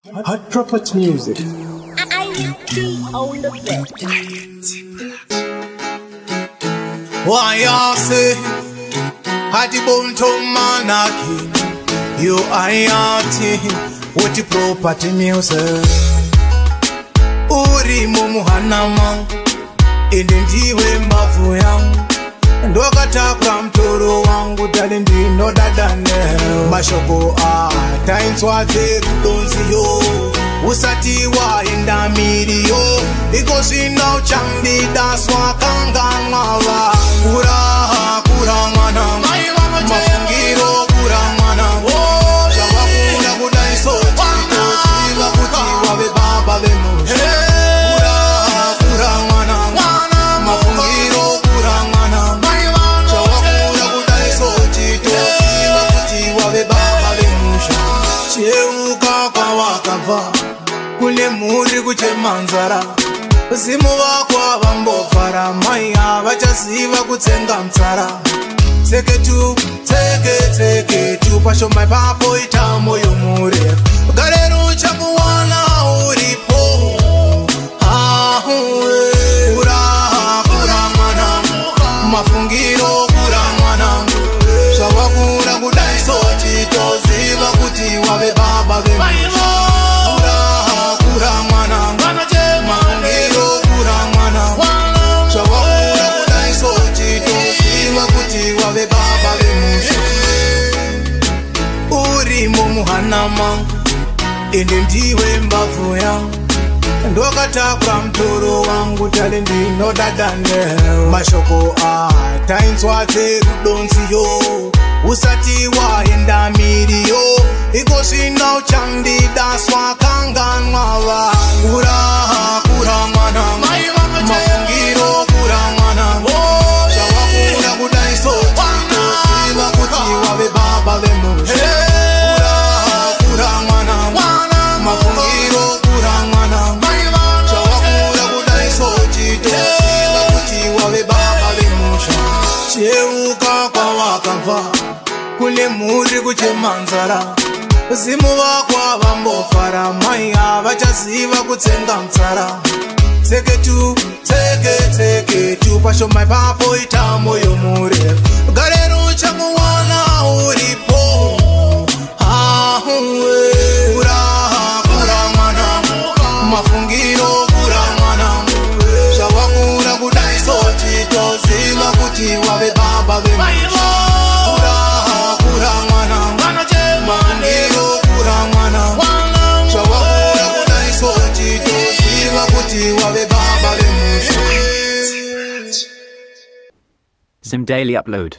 Hot Prophet Music. IMT on the bed. Why you say Hadi Bonto Manaki? You IMT with the property music. Uri Mumuhanama Indiwe mbavu yangu ndokataka mtoro wangu dali ndino dadane mashoko times wate kudonziyo usati wa indamiriyo ikosina uchandi daswa kangangava kura mwana mafungiro kura mwana shavakunda kudaiso chino siva kuti wave baba vemusha kura mwana mafungiro kura mwana cheuka kwawakabva kune mhuri kuchemanzara zimu vakwa vambofara mai havachaziva kutsenga mtsara tseketu tseketu pashomai papo ita moyo mure garero chakuwana uripo kura mwana mafungiro kura mwana zvavakura kudaiso chitoziva kuti wave baba vemusha kura mwana mafungiro kura mwana zvavakura kudaiso chitoziva kuti wave baba vemusha urimo muhanama ende ndiwe mbavhu yangu ndokatakura mtoro wangu tali ndinodadane mashoko tainzwate kudonziyo usati waenda miriyo ikosina uchandidaswa kanganwava kura mwana mafungiro kura mwana zvavakunda kudaiso chitosiva kuti wave baba vemusha kura mwana mafungiro kura mwana zvavakunda kudaiso chitosiva kuti wave baba vemusha cheuka kwawakabva kune mhuri kuchemanzara zimu vakwa vambofara mai havachaziva kutsenga mtsara tseketu pashomai papo ita moyo mure garero chakuwana uripo kura mwana mafungiro kura mwana zvavakura kudaiso chitoziva kuti wave baba vemusha kura mwana mafungiro kura mwana zvavakura kudaiso chitoziva kuti wave baba vemusha. Zim Daily Upload.